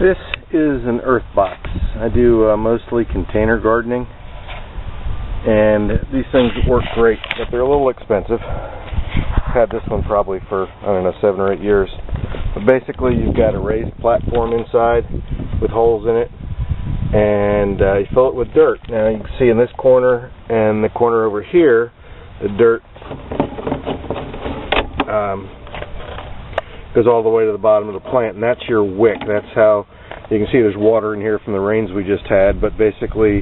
This is an Earthbox. I do mostly container gardening, and these things work great, but they're a little expensive. I've had this one probably for, I don't know, 7 or 8 years. But basically you've got a raised platform inside with holes in it, and you fill it with dirt. Now you can see in this corner and the corner over here, the dirt goes all the way to the bottom of the plant, and that's your wick. That's how you can see there's water in here from the rains we just had, but basically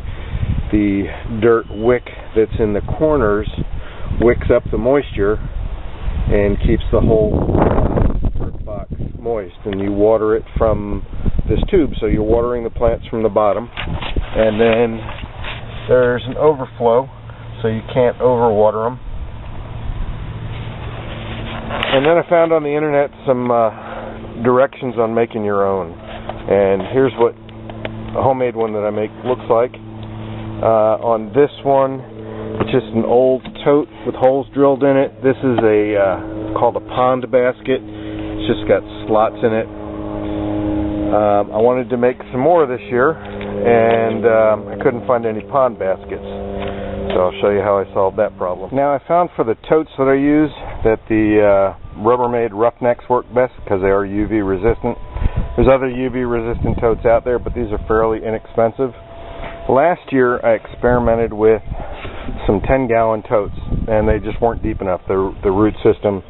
the dirt wick that's in the corners wicks up the moisture and keeps the whole Earthbox moist, and you water it from this tube, so you're watering the plants from the bottom, and then there's an overflow so you can't overwater them. And then I found on the internet some directions on making your own, and here's what a homemade one that I make looks like. On this one, it's just an old tote with holes drilled in it. This is called a pond basket. It's just got slots in it. I wanted to make some more this year, and I couldn't find any pond baskets. So I'll show you how I solved that problem. Now I found for the totes that I use that the Rubbermaid roughnecks work best because they are UV resistant. There's other UV resistant totes out there, but these are fairly inexpensive. Last year I experimented with some 10-gallon totes, and they just weren't deep enough. The root system,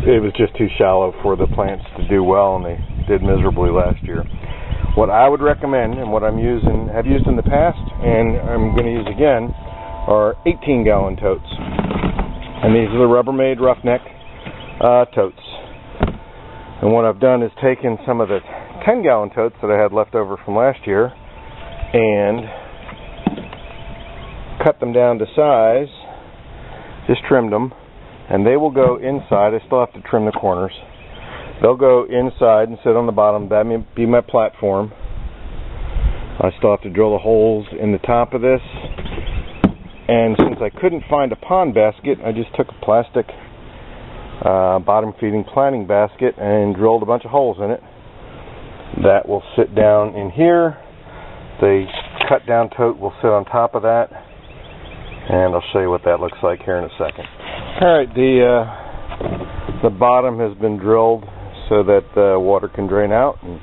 it was just too shallow for the plants to do well, and they did miserably last year. What I would recommend, and what have used in the past, and I'm going to use again, are 18-gallon totes. And these are the Rubbermaid roughneck totes. And what I've done is taken some of the 10-gallon totes that I had left over from last year and cut them down to size, just trimmed them, and they will go inside. I still have to trim the corners. They'll go inside and sit on the bottom. That may be my platform. I still have to drill the holes in the top of this. And since I couldn't find a pond basket, I just took a plastic bottom feeding planting basket and drilled a bunch of holes in it. That will sit down in here. The cut down tote will sit on top of that. And I'll show you what that looks like here in a second. Alright, the bottom has been drilled so that the water can drain out, and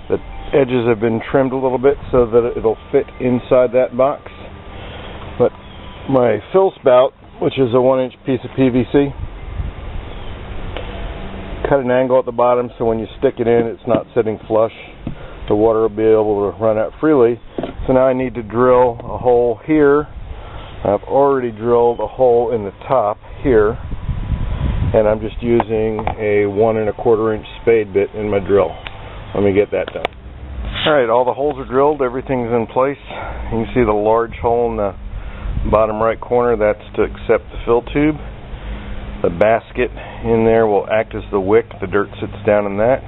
the edges have been trimmed a little bit so that it'll fit inside that box. But my fill spout, which is a 1-inch piece of PVC, cut an angle at the bottom so when you stick it in, it's not sitting flush. The water will be able to run out freely. So now I need to drill a hole here. I've already drilled a hole in the top here, and I'm just using a 1 1/4-inch spade bit in my drill. Let me get that done. Alright, all the holes are drilled, everything's in place. You can see the large hole in the bottom right corner, that's to accept the fill tube. The basket in there will act as the wick, the dirt sits down in that.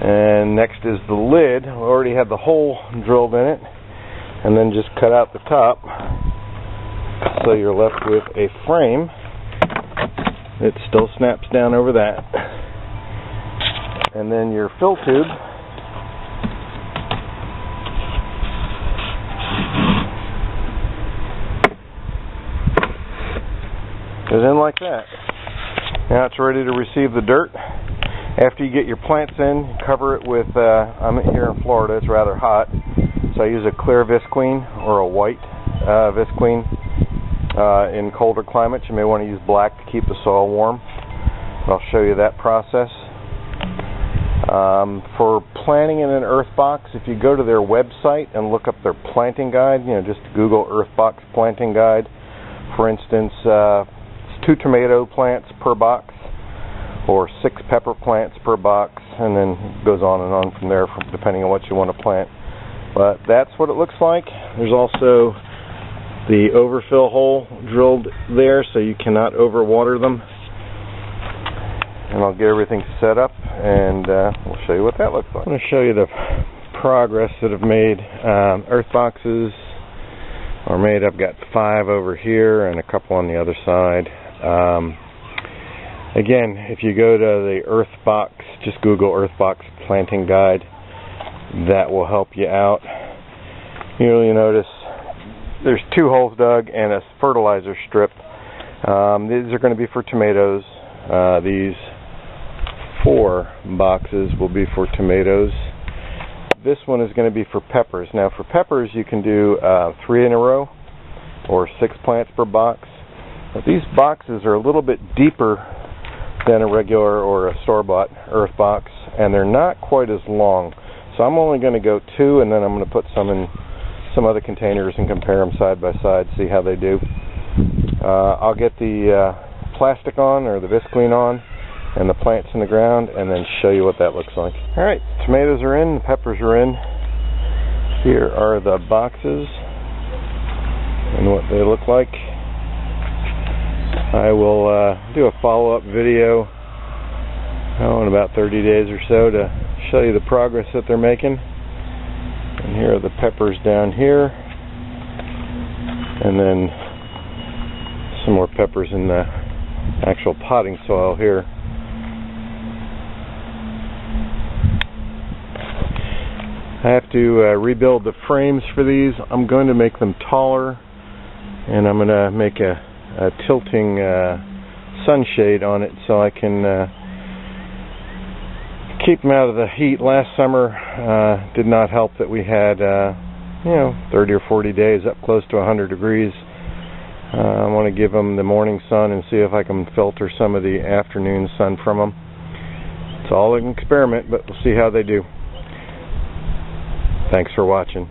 And next is the lid. I already had the hole drilled in it, and then just cut out the top. So you're left with a frame. It still snaps down over that. And then your fill tube goes in like that. Now it's ready to receive the dirt. After you get your plants in, cover it with, I'm here in Florida, it's rather hot, so I use a clear visqueen or a white visqueen. In colder climates, you may want to use black to keep the soil warm. I'll show you that process. For planting in an Earthbox, if you go to their website and look up their planting guide, just Google Earthbox planting guide. For instance, it's 2 tomato plants per box, or 6 pepper plants per box, and then it goes on and on from there, depending on what you want to plant. But that's what it looks like. There's also the overfill hole drilled there, so you cannot overwater them. And I'll get everything set up, and we'll show you what that looks like. I'm going to show you the progress that I've made. Earthboxes are made. I've got 5 over here and a couple on the other side. Again, if you go to the Earthbox, just Google Earthbox planting guide. That will help you out. You'll notice there's 2 holes dug and a fertilizer strip. These are going to be for tomatoes. These 4 boxes will be for tomatoes. This one is going to be for peppers. Now for peppers you can do 3 in a row or 6 plants per box. But these boxes are a little bit deeper than a regular or a store-bought earth box, and they're not quite as long. So I'm only going to go 2, and then I'm going to put some in some other containers and compare them side by side, see how they do. I'll get the plastic on, or the Visqueen on, and the plants in the ground, and then show you what that looks like. Alright, tomatoes are in, the peppers are in. Here are the boxes and what they look like. I will do a follow-up video in about 30 days or so to show you the progress that they're making. And here are the peppers down here, and then some more peppers in the actual potting soil here. I have to rebuild the frames for these. I'm going to make them taller, and I'm going to make a tilting sunshade on it so I can keep them out of the heat. Last summer did not help that we had 30 or 40 days up close to 100 degrees. I want to give them the morning sun and see if I can filter some of the afternoon sun from them. It's all an experiment, but we'll see how they do. Thanks for watching.